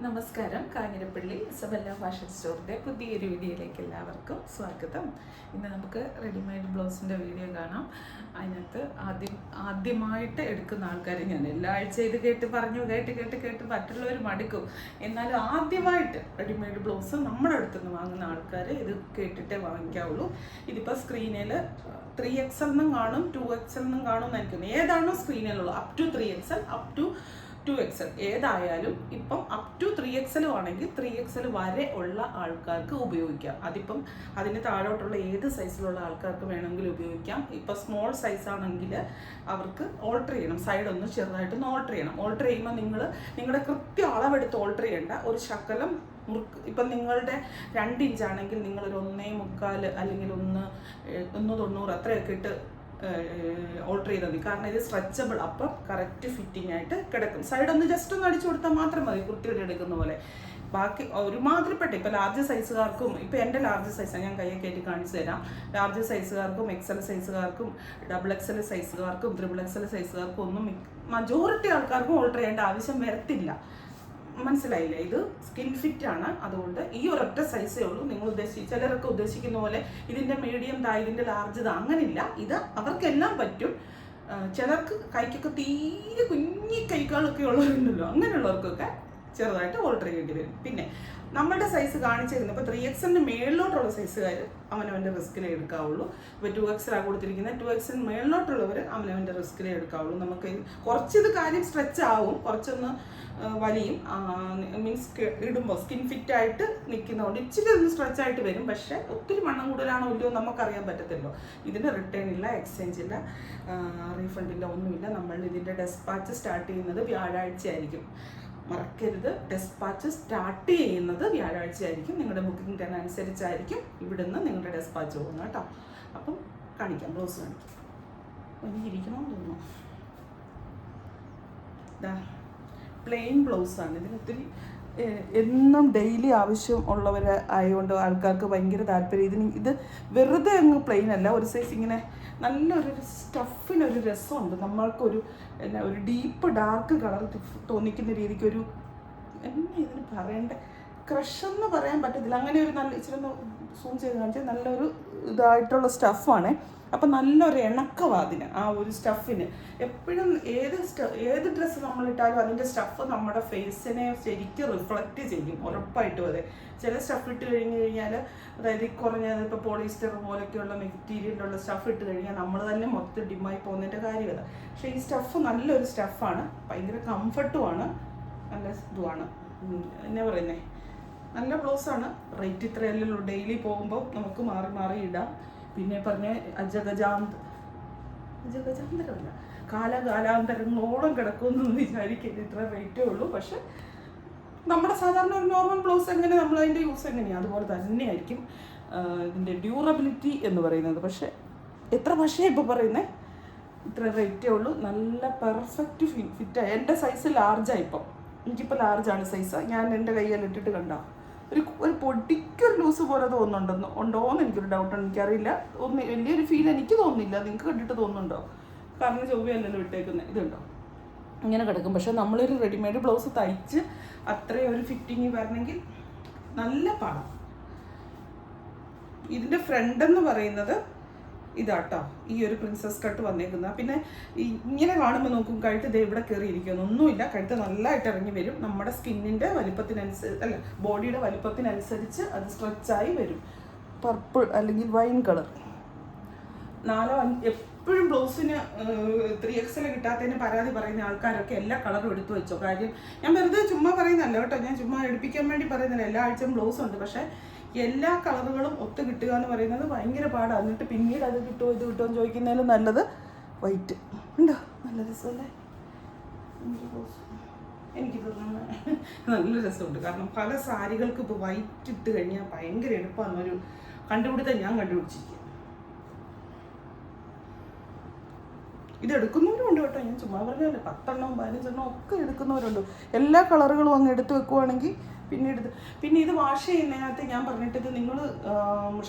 നമസ്കാരം. Kanjirappally Isabella fashion സ്റ്റോറിൻ്റെ പുതിയൊരു വീഡിയോയിലേക്ക് എല്ലാവർക്കും സ്വാഗതം. ഇന്ന് നമുക്ക് റെഡിമെയ്ഡ് ബ്ലൗസിൻ്റെ വീഡിയോ കാണാം. അതിനകത്ത് ആദ്യമായിട്ട് എടുക്കുന്ന ആൾക്കാർ, ഞാൻ എല്ലാ ആഴ്ച ഇത് കേട്ട് മറ്റുള്ളവർ മടുക്കും. എന്നാലും ആദ്യമായിട്ട് റെഡിമെയ്ഡ് ബ്ലൗസ് നമ്മുടെ അടുത്തുനിന്ന് വാങ്ങുന്ന ആൾക്കാർ ഇത് കേട്ടിട്ടേ വാങ്ങിക്കാവുള്ളൂ. ഇതിപ്പോൾ സ്ക്രീനിൽ 3XL എന്നും കാണും, 2XL എന്നും കാണും എന്ന് എനിക്കുന്നു. ഏതാണോ സ്ക്രീനിലുള്ളൂ, up to 3XL, up to 2XL ഏതായാലും ഇപ്പം അപ് ടു 3XL ആണെങ്കിൽ 3XL വരെ ഉള്ള ആൾക്കാർക്ക് ഉപയോഗിക്കാം. അതിപ്പം അതിന് താഴോട്ടുള്ള ഏത് സൈസിലുള്ള ആൾക്കാർക്ക് വേണമെങ്കിലും ഉപയോഗിക്കാം. ഇപ്പം സ്മോൾ സൈസ് ആണെങ്കിൽ അവർക്ക് ഓൾട്ടർ ചെയ്യണം, സൈഡ് ഒന്ന് ചെറുതായിട്ടൊന്ന് ഓൾട്ടർ ചെയ്യണം. ഓൾട്ടർ ചെയ്യുമ്പോൾ നിങ്ങളുടെ കൃത്യം അളവെടുത്ത് ഓൾട്ടർ ചെയ്യേണ്ട. ഒരു ശകലം ഇപ്പം നിങ്ങളുടെ 2 ഇഞ്ചാണെങ്കിൽ നിങ്ങളൊരു 1.25 അല്ലെങ്കിൽ 1.90 അത്രയൊക്കെ ഇട്ട് ഓൾട്ടർ ചെയ്താൽ മതി. കാരണം ഇത് സ്ട്രെച്ചബിൾ, അപ്പം കറക്റ്റ് ഫിറ്റിംഗ് ആയിട്ട് കിടക്കും. സൈഡ് ഒന്ന് ജസ്റ്റ് ഒന്ന് അടിച്ചു കൊടുത്താൽ മാത്രം മതി, കുർത്തിയുടെ എടുക്കുന്ന പോലെ. ബാക്കി ഒരുമാതിരിപ്പെട്ട ഇപ്പം ലാർജ് സൈസുകാർക്കും, ഇപ്പം എൻ്റെ ലാർജ് സൈസാണ്, ഞാൻ കയ്യെ കയറ്റി കാണിച്ചു തരാം. ലാർജ് സൈസുകാർക്കും, XL സൈസുകാർക്കും, XXL സൈസുകാർക്കും, XXL സൈസുകാർക്കും ഒന്നും മജോറിറ്റി ആൾക്കാർക്കും ഓൾട്ടർ ചെയ്യേണ്ട ആവശ്യം വരത്തില്ല. മനസ്സിലായില്ലേ? ഇത് സ്കിൻ ഫിറ്റ് ആണ്. അതുകൊണ്ട് ഈ ഒരൊറ്റ സൈസേ ഉള്ളൂ. നിങ്ങൾ ചിലരൊക്കെ ഉദ്ദേശിക്കുന്ന പോലെ ഇതിൻ്റെ മീഡിയം ദാ, ഇതിൻ്റെ ലാർജ് ദാ, അങ്ങനെയില്ല. ഇത് അവർക്കെല്ലാം പറ്റും. ചിലർക്ക് കൈക്കൊക്കെ തീരെ കുഞ്ഞി കൈകളൊക്കെ ഉള്ളവരുണ്ടല്ലോ, അങ്ങനെയുള്ളവർക്കൊക്കെ ചെറുതായിട്ട് ഓൾട്ടർ ചെയ്യേണ്ടി വരും. പിന്നെ നമ്മുടെ സൈസ് കാണിച്ചിരുന്നു. ഇപ്പോൾ 3XL മേളിലോട്ടുള്ള സൈസുകാർ അവനവൻ്റെ റിസ്കിലേ എടുക്കാവുള്ളൂ. ഇപ്പോൾ 2XL കൊടുത്തിരിക്കുന്നത്, 2XL മേളിലോട്ടുള്ളവർ അവനവൻ്റെ റിസ്കിലേ എടുക്കാവുള്ളൂ. നമുക്ക് കുറച്ചിത് കാര്യം സ്ട്രെച്ച് ആവും, കുറച്ചൊന്ന് വലിയും. മീൻസ് ഇടുമ്പോൾ സ്കിൻ ഫിറ്റ് ആയിട്ട് നിൽക്കുന്നതുകൊണ്ട് ഇച്ചിരി ഒന്ന് സ്ട്രെച്ച് ആയിട്ട് വരും. പക്ഷേ ഒത്തിരി മണ്ണം കൂടുതലാണോ ഇല്ലയോ നമുക്കറിയാൻ പറ്റത്തില്ലോ. ഇതിന് റിട്ടേൺ ഇല്ല, എക്സ്ചേഞ്ച് ഇല്ല, റീഫണ്ട് ഇല്ല, ഒന്നുമില്ല. നമ്മൾ ഇതിൻ്റെ ഡെസ്പാച്ച് സ്റ്റാർട്ട് ചെയ്യുന്നത് വ്യാഴാഴ്ച ആയിരിക്കും. മറക്കരുത്, ഡെസ്പാച്ച് സ്റ്റാർട്ട് ചെയ്യുന്നത് വ്യാഴാഴ്ച ആയിരിക്കും. നിങ്ങളുടെ ബുക്കിംഗ് ടൈം അനുസരിച്ചായിരിക്കും ഇവിടുന്ന് നിങ്ങളുടെ ഡെസ്പാച്ച് പോകുന്നത് കേട്ടോ. അപ്പം കാണിക്കാം, ബ്ലൗസ് കാണിക്കാം. ഇരിക്കണമെന്ന് തോന്നുന്നു. പ്ലെയിൻ ബ്ലൗസാണ്. ഇതിനൊത്തിരി എന്നും ഡെയിലി ആവശ്യം ഉള്ളവർ ആയതുകൊണ്ട് ആൾക്കാർക്ക് ഭയങ്കര താല്പര്യം. ഇത് വെറുതെ അങ്ങ് പ്ലെയിൻ അല്ല, ഒരു സൈസ് ഇങ്ങനെ നല്ലൊരു സ്റ്റഫിനൊരു രസമുണ്ട്. നമ്മൾക്കൊരു ഒരു ഡീപ്പ് ഡാർക്ക് കളർ തോന്നിക്കുന്ന രീതിക്ക് ഒരു ഇതിന് പറയേണ്ട ക്രഷ് എന്ന് പറയാൻ പറ്റത്തില്ല. അങ്ങനെ ഒരു നല്ല ഇച്ചിരി ഒന്ന് സൂം ചെയ്ത് കാണിച്ചാൽ നല്ലൊരു ഇതായിട്ടുള്ള സ്റ്റഫാണ്. അപ്പം നല്ലൊരു ഇണക്കവാതിന് ആ ഒരു സ്റ്റഫിന്. എപ്പോഴും ഏത് ഡ്രസ്സ് നമ്മളിട്ടാലും അതിൻ്റെ സ്റ്റഫ് നമ്മുടെ ഫേസിനെ ശരിക്കും റിഫ്ലക്റ്റ് ചെയ്യും, ഉറപ്പായിട്ടും. അതെ, ചില സ്റ്റഫ് ഇട്ട് കഴിഞ്ഞാൽ, അതായത് കുറഞ്ഞത് ഇപ്പോൾ പോളിസ്റ്റർ പോലെയൊക്കെയുള്ള മെറ്റീരിയലുള്ള സ്റ്റഫ് ഇട്ട് കഴിഞ്ഞാൽ നമ്മൾ തന്നെ മൊത്തം ഡിമ്മായി പോകുന്നതിൻ്റെ കാര്യമില്ല. പക്ഷേ ഈ സ്റ്റഫ് നല്ലൊരു സ്റ്റഫാണ്, ഭയങ്കര കംഫർട്ടുമാണ്, നല്ല ഇതുമാണ്. എന്നാ പറയുന്നേ, നല്ല ബ്ലൗസാണ്. റേറ്റ് ഇത്രയല്ലേ ഉള്ളൂ. ഡെയിലി പോകുമ്പോൾ നമുക്ക് മാറി മാറി ഇടാം. പിന്നെ പറഞ്ഞ അജഗജാന്തരമല്ല, കാലാകാലാന്തരങ്ങളോളം കിടക്കുമെന്നൊന്നും വിചാരിക്കരുത്. ഇത്ര റേറ്റേ ഉള്ളൂ. പക്ഷെ നമ്മുടെ സാധാരണ ഒരു നോർമൽ ബ്ലൗസ് എങ്ങനെ നമ്മൾ അതിൻ്റെ യൂസ് എങ്ങനെയാണ് അതുപോലെ തന്നെയായിരിക്കും ഇതിൻ്റെ ഡ്യൂറബിലിറ്റി എന്ന് പറയുന്നത്. പക്ഷെ എത്ര പക്ഷേ ഇപ്പോൾ പറയുന്നത് ഇത്ര റേറ്റേ ഉള്ളൂ. നല്ല പെർഫെക്റ്റ് ഫിറ്റായി. എൻ്റെ സൈസ് ലാർജാണ്. ഇപ്പം എനിക്കിപ്പോൾ ലാർജാണ് സൈസ്. ഞാൻ എൻ്റെ കയ്യിൽ ഇട്ടിട്ട് കണ്ട ഒരു പൊടിക്കൊരു ലൂസ് പോലെ ഉണ്ടോയെന്ന് എനിക്കൊരു ഡൗട്ടുണ്ട്. എനിക്കറിയില്ല, വലിയൊരു ഫീൽ എനിക്ക് തോന്നുന്നില്ല. നിങ്ങൾക്ക് കണ്ടിട്ട് തോന്നുന്നുണ്ടോ? കാരണം ചൊവ്വയല്ലല്ലോ ഇട്ടേക്കുന്നത്. ഇതുണ്ടോ, ഇങ്ങനെ കിടക്കും. പക്ഷെ നമ്മളൊരു റെഡിമെയ്ഡ് ബ്ലൗസ് തയ്ച്ച് അത്രയും ഒരു ഫിറ്റിങ് വരണമെങ്കിൽ നല്ല പാടാം. ഇതിൻ്റെ ഫ്രണ്ട് എന്ന് പറയുന്നത് ഇതാട്ടോ, ഈ ഒരു പ്രിൻസസ് കട്ട് വന്നേക്കുന്ന. പിന്നെ ഇങ്ങനെ കാണുമ്പോൾ നോക്കും കഴുത്ത് ദേ ഇവിടെ കയറിയിരിക്കുന്നു, ഒന്നുമില്ല. കഴുത്ത് നല്ലതായിട്ട് ഇറങ്ങി വരും. നമ്മുടെ സ്കിന്നിൻ്റെ വലിപ്പത്തിനനുസരിച്ച്, അല്ല ബോഡിയുടെ വലിപ്പത്തിനനുസരിച്ച് അത് സ്ട്രെച്ചായി വരും. പർപ്പിൾ അല്ലെങ്കിൽ വൈൻ കളർ. 4-5 എപ്പോഴും ബ്ലൗസിന് 3XL കിട്ടാത്തതിന് പരാതി പറയുന്ന ആൾക്കാരൊക്കെ എല്ലാ കളറും എടുത്തു വെച്ചോ. കാര്യം ഞാൻ വെറുതെ ചുമ്മാ പറയുന്നല്ല കേട്ടോ, ഞാൻ ചുമ്മാ എടുപ്പിക്കാൻ വേണ്ടി പറയുന്നില്ല. എല്ലാ ആഴ്ചയും ബ്ലൗസ് ഉണ്ട്. പക്ഷേ എല്ലാ കളറുകളും ഒത്ത് കിട്ടുക എന്ന് പറയുന്നത് ഭയങ്കര പാടാണ്. എന്നിട്ട് പിന്നീട് അത് കിട്ടുമോ ഇത് കിട്ടുമോ എന്ന് ചോദിക്കുന്നതിലും നല്ലത് വൈറ്റ് ഉണ്ടോ. നല്ല രസമല്ലേ എനിക്ക് തോന്നുന്നത്. നല്ല രസമുണ്ട്. കാരണം പല സാരികൾക്ക് ഇപ്പോൾ വൈറ്റ് ഇട്ട് കഴിഞ്ഞാൽ ഭയങ്കര എളുപ്പമാണെന്നൊരു കണ്ടുപിടുത്തം ഞാൻ കണ്ടുപിടിച്ചിരിക്കുക. ഇത് എടുക്കുന്നവരും ഉണ്ട് കേട്ടോ, ഞാൻ ചുമ്മാ പറഞ്ഞല്ലേ. 10 എണ്ണം 15 എണ്ണം ഒക്കെ എടുക്കുന്നവരുണ്ട്. എല്ലാ കളറുകളും അങ്ങ് എടുത്ത് വെക്കുവാണെങ്കിൽ പിന്നെ ഇത് വാഷ് ചെയ്യുന്നതിനകത്ത് ഞാൻ പറഞ്ഞിട്ട്, നിങ്ങൾ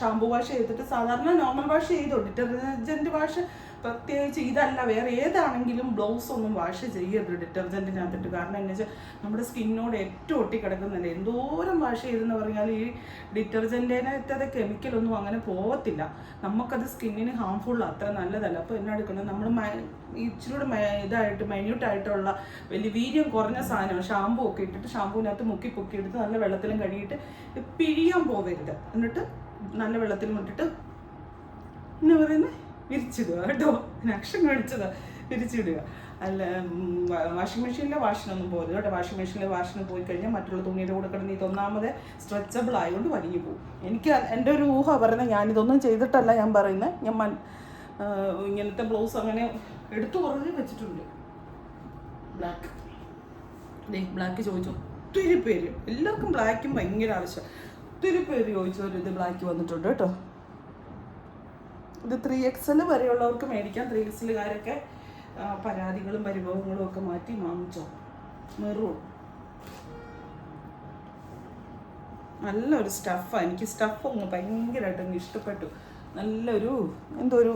ഷാമ്പു വാഷ് ചെയ്തിട്ട് സാധാരണ നോർമൽ വാഷ് ചെയ്തോ, ഡിറ്റർജൻറ്റ് വാഷ് പ്രത്യേകിച്ച് ഇതല്ല, വേറെ ഏതാണെങ്കിലും ബ്ലൗസ് ഒന്നും വാഷ് ചെയ്യരുത് ഡിറ്റർജൻറ്റിനകത്തിട്ട്. കാരണം എന്താ വെച്ചാൽ നമ്മുടെ സ്കിന്നോട് ഏറ്റവും ഒട്ടിക്കിടക്കുന്നില്ല. എന്തോരം വാഷ് ചെയ്തെന്ന് പറഞ്ഞാൽ ഈ ഡിറ്റർജൻറ്റിനകത്തത് കെമിക്കലൊന്നും അങ്ങനെ പോകത്തില്ല. നമുക്കത് സ്കിന്നിന് ഹാംഫുൾ, അത്ര നല്ലതല്ല. അപ്പോൾ എന്നാ എടുക്കണം, നമ്മൾ ഇച്ചിരൂടെ ഇതായിട്ട് മൈന്യൂട്ടായിട്ടുള്ള വലിയ വീര്യം കുറഞ്ഞ സാധനം ഷാമ്പൂ ഒക്കെ ഇട്ടിട്ട് ഷാമ്പൂവിനകത്ത് മുക്കി പൊക്കി എടുത്ത് നല്ല വെള്ളത്തിലും കഴുകിയിട്ട് പിഴിയാൻ പോകരുത്. എന്നിട്ട് നല്ല വെള്ളത്തിലും ഇട്ടിട്ട് എന്നാ പറയുന്നത് വിരിച്ചിടുക കേട്ടോ. അക്ഷം കാണിച്ചതാ, വിരിച്ചിടുക. അല്ല, വാഷിംഗ് മെഷീനിലെ വാഷിനൊന്നും പോകരുത് കേട്ടോ. വാഷിംഗ് മെഷീനിലെ വാഷിന് പോയി കഴിഞ്ഞാൽ മറ്റുള്ള തുണിയുടെ കൂടെ കിടന്ന് ഇതൊന്നാമത് സ്ട്രെച്ചബിൾ ആയതുകൊണ്ട് വലിഞ്ഞു പോകും. എനിക്ക് എൻ്റെ ഒരു ഊഹ പറയുന്നത്, ഞാനിതൊന്നും ചെയ്തിട്ടല്ല ഞാൻ പറയുന്നത്. ഞാൻ ഇങ്ങനത്തെ ബ്ലൗസ് അങ്ങനെ എടുത്തു കുറഞ്ഞ് വെച്ചിട്ടുണ്ട്. ബ്ലാക്ക് ചോദിച്ചു ഒത്തിരി പേര്, എല്ലാവർക്കും ബ്ലാക്കും ഭയങ്കര ആവശ്യം. ഒത്തിരി പേര് ചോദിച്ചൊരു ഇത് ബ്ലാക്ക് വന്നിട്ടുണ്ട് കേട്ടോ. ഇത് 3XL വരെയുള്ളവർക്ക് മേടിക്കാം. 3XLകാരൊക്കെ പരാതികളും പരിഭവങ്ങളും ഒക്കെ മാറ്റി വാങ്ങിച്ചോ. മെറൂൺ നല്ലൊരു സ്റ്റഫാണ്. എനിക്ക് സ്റ്റഫ് ഒന്ന് ഭയങ്കരമായിട്ട് അങ്ങ് ഇഷ്ടപ്പെട്ടു. നല്ലൊരു എന്തോ ഒരു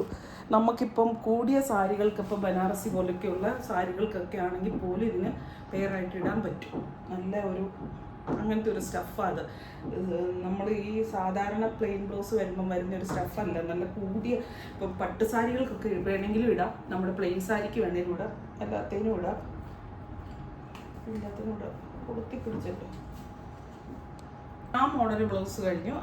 നമുക്കിപ്പം കൂടിയ സാരികൾക്കിപ്പം ബനാറസി പോലൊക്കെയുള്ള സാരികൾക്കൊക്കെ ആണെങ്കിൽ പോലും ഇതിന് പെയറായിട്ട് ഇടാൻ പറ്റും. നല്ല ഒരു അങ്ങനത്തെ ഒരു സ്റ്റഫാണ് അത്. നമ്മൾ ഈ സാധാരണ പ്ലെയിൻ ബ്ലൗസ് വരുമ്പം വരുന്നൊരു സ്റ്റഫല്ല. നല്ല കൂടിയ ഇപ്പം പട്ട് സാരികൾക്കൊക്കെ വേണമെങ്കിലും ഇടാം, നമ്മുടെ പ്ലെയിൻ സാരിക്ക് വേണമെങ്കിലും ഇടാം, എല്ലാത്തിനും ഇടാം. കൊടുത്തി പിടിച്ചിട്ട് ആ മോഡൽ ബ്ലൗസ് കഴിഞ്ഞു.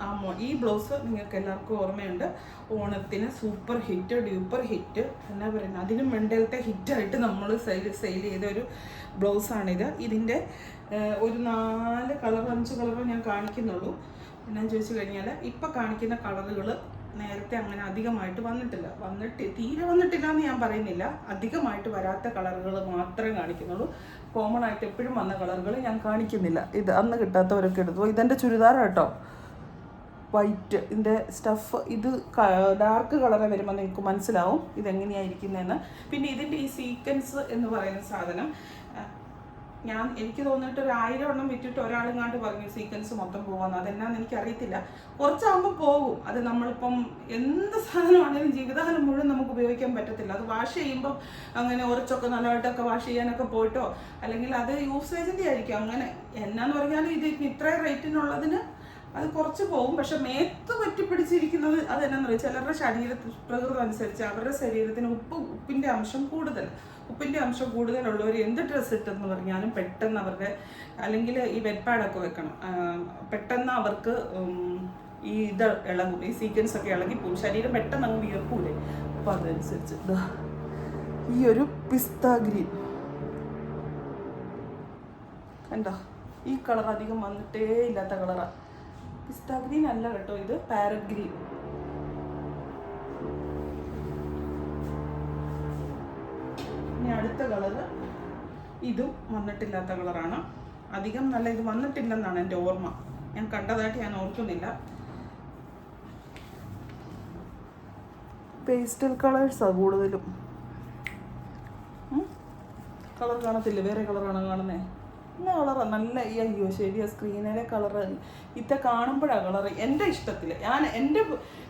ഈ ബ്ലൗസ് നിങ്ങൾക്ക് എല്ലാവർക്കും ഓർമ്മയുണ്ട്. ഓണത്തിന് സൂപ്പർ ഹിറ്റ്, ഡ്യൂപ്പർ ഹിറ്റ് എന്നാ പറയുന്നത്, അതിനും വേണ്ടത്തെ ഹിറ്റായിട്ട് നമ്മൾ സെയിൽ ചെയ്ത ഒരു ബ്ലൗസാണിത്. ഇതിൻ്റെ ഒരു 4 കളർ 5 കളർ ഞാൻ കാണിക്കുന്നുള്ളൂ. എന്നാന്ന് ചോദിച്ചു കഴിഞ്ഞാൽ ഇപ്പം കാണിക്കുന്ന കളറുകൾ നേരത്തെ അങ്ങനെ അധികമായിട്ട് തീരെ വന്നിട്ടില്ല എന്ന് ഞാൻ പറയുന്നില്ല. അധികമായിട്ട് വരാത്ത കളറുകൾ മാത്രമേ കാണിക്കുന്നുള്ളൂ. കോമൺ ആയിട്ട് എപ്പോഴും വന്ന കളറുകൾ ഞാൻ കാണിക്കുന്നില്ല. ഇത് അന്ന് കിട്ടാത്തവരൊക്കെ എടുത്തു. ഇതെൻ്റെ ചുരിദാർ കേട്ടോ, വൈറ്റ്. ഇതിൻ്റെ സ്റ്റഫ് ഇത് ഡാർക്ക് കളറ് വരുമ്പോൾ നിങ്ങൾക്ക് മനസ്സിലാവും ഇതെങ്ങനെയായിരിക്കുന്നതെന്ന്. പിന്നെ ഇതിൻ്റെ ഈ സീക്വൻസ് എന്ന് പറയുന്ന സാധനം എനിക്ക് തോന്നിയിട്ട് ഒരു 1000 എണ്ണം വിറ്റിട്ട് ഒരാളെങ്ങാണ്ട് പറഞ്ഞു സീക്വൻസ് മൊത്തം പോകാമെന്ന്. അതെന്നാന്ന് എനിക്കറിയത്തില്ല. കുറച്ചാകുമ്പോൾ പോകും. അത് നമ്മളിപ്പം എന്ത് സാധനമാണെങ്കിലും ജീവിതകാലം മുഴുവൻ നമുക്ക് ഉപയോഗിക്കാൻ പറ്റത്തില്ല. അത് വാഷ് ചെയ്യുമ്പം അങ്ങനെ ഉറച്ചൊക്കെ നല്ലതായിട്ടൊക്കെ വാഷ് ചെയ്യാനൊക്കെ പോയിട്ടോ, അല്ലെങ്കിൽ അത് യൂസേജിൻ്റെ ആയിരിക്കും. അങ്ങനെ എന്നാന്ന് പറഞ്ഞാലും ഇത് ഇത്രയും റേറ്റിനുള്ളതിന് അത് കുറച്ച് പോകും. പക്ഷെ മേത്ത് പറ്റിപ്പിടിച്ചിരിക്കുന്നത് അതെന്നാന്ന് പറയുക, ചിലരുടെ പ്രകൃതം അനുസരിച്ച് അവരുടെ ശരീരത്തിന് ഉപ്പിൻ്റെ അംശം കൂടുതലുള്ളവർ എന്ത് ഡ്രസ്സ് ഇട്ടെന്ന് പറഞ്ഞാലും പെട്ടെന്ന് അവരുടെ, അല്ലെങ്കിൽ ഈ വെറ്റ് പാഡൊക്കെ വെക്കണം, പെട്ടെന്ന് അവർക്ക് ഈ ഇത് ഇളകും, ഈ സീക്വൻസ് ഒക്കെ ഇളകിപ്പോവും. ശരീരം പെട്ടെന്ന് അങ്ങ് വിയർക്കൂലേ. അപ്പോൾ അതനുസരിച്ച് ഈ ഒരു പിസ്ത ഗ്രീൻ കണ്ടോ, ഈ കളർ അധികം വന്നിട്ടേ ഇല്ലാത്ത കളറാണ്. പിസ്ത ഗ്രീൻ അല്ല കേട്ടോ, ഇത് പാരറ്റ് ഗ്രീൻ. ഇനി അടുത്ത കളറ് ഇതും വന്നിട്ടില്ലാത്ത കളറാണ്. അധികം നല്ല ഇത് വന്നിട്ടില്ലെന്നാണ് എൻ്റെ ഓർമ്മ. ഞാൻ കണ്ടതായിട്ട് ഞാൻ ഓർക്കുന്നില്ല. പേസ്റ്റൽ കളേഴ്സാണ് കൂടുതലും. കളർ കാണത്തില്ല, വേറെ കളറാണ് കാണുന്നത്. നല്ല കളറാണ്, നല്ല അയ്യോ ശരിയാ, സ്ക്രീനിലെ കളറ് ഇത്തെ കാണുമ്പോഴാണ് കളറ് എൻ്റെ ഇഷ്ടത്തിൽ.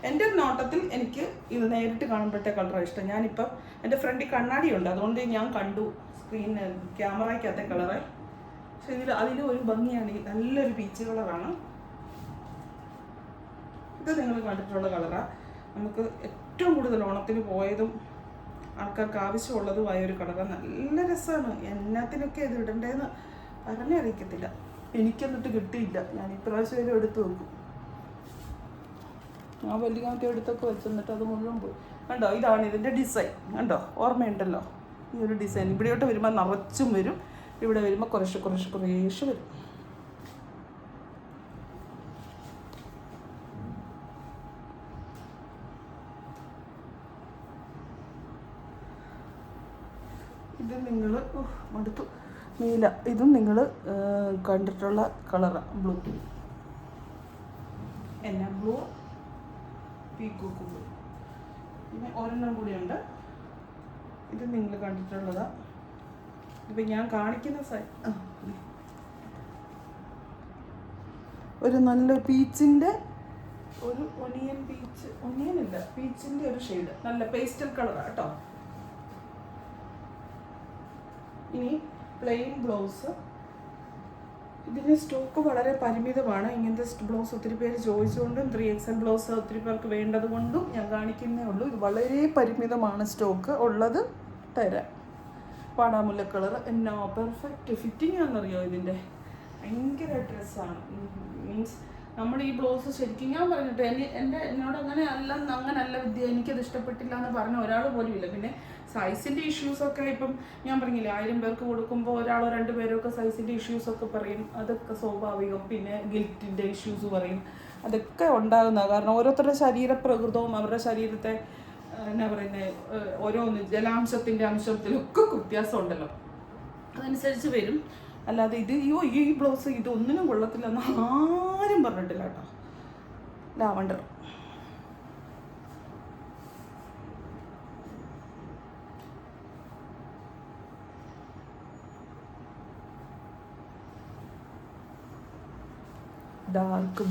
എൻ്റെ നോട്ടത്തിൽ എനിക്ക് ഇത് നേരിട്ട് കാണുമ്പോഴത്തെ കളറാണ് ഇഷ്ടം. ഞാനിപ്പം എൻ്റെ ഫ്രണ്ടിൽ കണ്ണാടിയുണ്ട്, അതുകൊണ്ട് ഞാൻ കണ്ടു ക്യാമറയ്ക്കകത്തെ കളറ്. പക്ഷെ അതിൽ ഒരു ഭംഗിയാണ്. നല്ലൊരു പീച്ച് കളറാണ് ഇത്. നിങ്ങൾ കണ്ടിട്ടുള്ള കളറാണ്. നമുക്ക് ഏറ്റവും കൂടുതൽ ഓണത്തിന് പോയതും ആൾക്കാർക്ക് ആവശ്യമുള്ളതുമായ ഒരു കളറാണ്. നല്ല രസമാണ്. എന്നാത്തിനൊക്കെ ഇത് ഇടണ്ടേന്ന് പറഞ്ഞറിയിക്കത്തില്ല. എനിക്കെന്നിട്ട് കിട്ടിയില്ല. ഞാൻ ഇപ്രാവശ്യം ഇത് എടുത്ത് നോക്കും. ആ വലിയ എടുത്തൊക്കെ വെച്ചെന്നിട്ട് അത് മുഴുവൻ പോയി. കണ്ടോ, ഇതാണ് ഇതിൻ്റെ ഡിസൈൻ. കണ്ടോ, ഓർമ്മയുണ്ടല്ലോ ഈ ഒരു ഡിസൈൻ. ഇവിടെയോട്ട് വരുമ്പോൾ നിറച്ചും വരും, ഇവിടെ വരുമ്പോൾ കുറേശ്ശെ വരും. ഇത് നിങ്ങൾ മടുത്തു നീല. ഇതും നിങ്ങൾ കണ്ടിട്ടുള്ള കളറാണ്, ബ്ലൂ. എന്നാ ബ്ലൂ, പീക്കോക്ക് ബ്ലൂ. പിന്നെ ഒരെണ്ണം കൂടിയുണ്ട്, ഇത് നിങ്ങൾ കണ്ടിട്ടുള്ളതാണ്. ഇപ്പം ഞാൻ കാണിക്കുന്ന ഒരു നല്ല പീച്ചിൻ്റെ ഒരു ഒനിയൻ ഇല്ല, പീച്ചിൻ്റെ ഒരു ഷെയ്ഡ്, നല്ല പേസ്റ്റൽ കളറാണ് കേട്ടോ. ഇനി പ്ലെയിൻ ബ്ലൗസ്. ഇതിന് സ്റ്റോക്ക് വളരെ പരിമിതമാണ്. ഇങ്ങനത്തെ ബ്ലൗസ് ഒത്തിരി പേര് ചോദിച്ചുകൊണ്ടും 3XL ബ്ലൗസ് ഒത്തിരി പേർക്ക് വേണ്ടത് കൊണ്ടും ഞാൻ കാണിക്കുന്നേ ഉള്ളൂ. ഇത് വളരെ പരിമിതമാണ് സ്റ്റോക്ക് ഉള്ളത്. തരാം. പാടാമുല്ല കളർ എന്നാ പെർഫെക്റ്റ് ഫിറ്റിംഗ് ആണെന്നറിയോ ഇതിൻ്റെ. ഭയങ്കര ഡ്രസ്സാണ്. മീൻസ് നമ്മുടെ ഈ ബ്ലൗസ് ശരിക്കും ഞാൻ പറഞ്ഞിട്ട് എന്നോട് അങ്ങനല്ല വിദ്യ, എനിക്കത് ഇഷ്ടപ്പെട്ടില്ല എന്ന് പറഞ്ഞ ഒരാൾ പോലും ഇല്ല. പിന്നെ സൈസിൻ്റെ ഇഷ്യൂസൊക്കെ ഇപ്പം ഞാൻ പറഞ്ഞില്ലേ, 1000 പേർക്ക് കൊടുക്കുമ്പോൾ ഒരാളോ 2 പേരോ ഒക്കെ സൈസിൻ്റെ ഇഷ്യൂസൊക്കെ പറയും. അതൊക്കെ സ്വാഭാവികം. പിന്നെ ഗിൽറ്റിൻ്റെ ഇഷ്യൂസ് പറയും. അതൊക്കെ ഉണ്ടാകുന്നതാണ്. കാരണം ഓരോരുത്തരുടെ ശരീരപ്രകൃതവും അവരുടെ ശരീരത്തെ എന്നാ പറയുന്നത്, ഓരോന്ന് ജലാംശത്തിൻ്റെ അംശത്തിലൊക്കെ വ്യത്യാസം ഉണ്ടല്ലോ, അതനുസരിച്ച് വരും. അല്ലാതെ ഈ ബ്ലൗസ് ഇതൊന്നിനും കൊള്ളത്തില്ലെന്ന് ആരും പറഞ്ഞിട്ടില്ല കേട്ടോ. ലാവണ്ടർ ഡാർക്ക്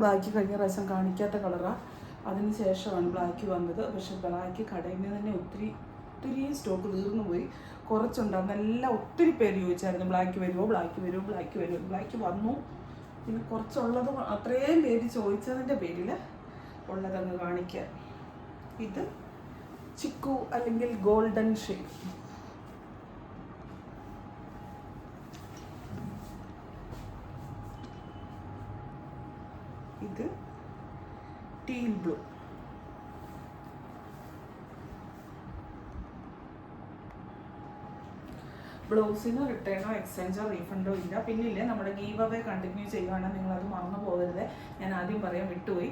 ബ്ലാക്ക് കഴിഞ്ഞ പ്രാവശ്യം കാണിക്കാത്ത കളറാണ്. അതിന് ശേഷമാണ് ബ്ലാക്ക് വന്നത്. പക്ഷെ ബ്ലാക്ക് കടയിൽ നിന്ന് തന്നെ ഒത്തിരി സ്റ്റോക്ക് തീർന്നു പോയി. കുറച്ചുണ്ടായിരുന്നു. എല്ലാം ഒത്തിരി പേര് ചോദിച്ചായിരുന്നു ബ്ലാക്ക് വരുമോ. ബ്ലാക്ക് വന്നു. പിന്നെ കുറച്ചുള്ളത് അത്രയും പേര് ചോദിച്ചതിൻ്റെ പേരിൽ ഉള്ളതങ്ങ് കാണിക്കാൻ. ഇത് ചിക്കു അല്ലെങ്കിൽ ഗോൾഡൻ ഷെയ്ഡ്. ഇത് ടീൽ ബ്ലൂ. ബ്ലൗസിന് റിട്ടേണോ എക്സ്ചേഞ്ചോ റീഫണ്ടോ ഇല്ല. പിന്നെ ഇല്ലേ, നമ്മുടെ ഗീവ് അവേ കണ്ടിന്യൂ ചെയ്യുകയാണെങ്കിൽ നിങ്ങളത് മറന്നു പോകരുത്. ഞാൻ ആദ്യം പറയാൻ വിട്ടുപോയി.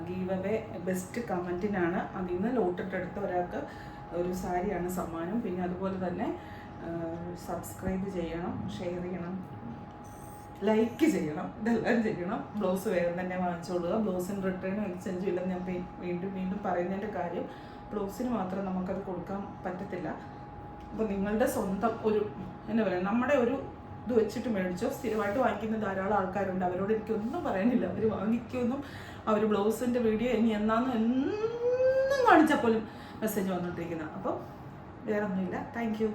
ഗീവ് അവേ ബെസ്റ്റ് കമൻറ്റിനാണ്. അതിൽ നിന്ന് ലോട്ടിട്ടെടുത്ത ഒരാൾക്ക് ഒരു സാരിയാണ് സമ്മാനം. പിന്നെ അതുപോലെ തന്നെ സബ്സ്ക്രൈബ് ചെയ്യണം, ഷെയർ ചെയ്യണം, ലൈക്ക് ചെയ്യണം, ഇതെല്ലാം ചെയ്യണം. ബ്ലൗസ് വേഗം തന്നെ വാങ്ങിച്ചോളുക. ബ്ലൗസിന് റിട്ടേണോ എക്സ്ചേഞ്ചോ ഇല്ലെന്ന് ഞാൻ വീണ്ടും പറയുന്നതിൻ്റെ കാര്യം, ബ്ലൗസിന് മാത്രം നമുക്കത് കൊടുക്കാൻ പറ്റത്തില്ല. അപ്പോൾ നിങ്ങളുടെ സ്വന്തം ഒരു എന്താ പറയുക, നമ്മുടെ ഒരു ഇത് വെച്ചിട്ട് മേടിച്ചോ. സ്ഥിരമായിട്ട് വാങ്ങിക്കുന്ന ധാരാളം ആൾക്കാരുണ്ട്. അവരോട് എനിക്കൊന്നും പറയാനില്ല. അവർ വാങ്ങിക്കുമെന്നും അവർ ബ്ലൗസിൻ്റെ വീഡിയോ ഇനി എന്നും കാണിച്ചാൽ പോലും മെസ്സേജ് വന്നുകൊണ്ടിരിക്കുന്നത്. അപ്പോൾ വേറെ ഒന്നുമില്ല. Thank you.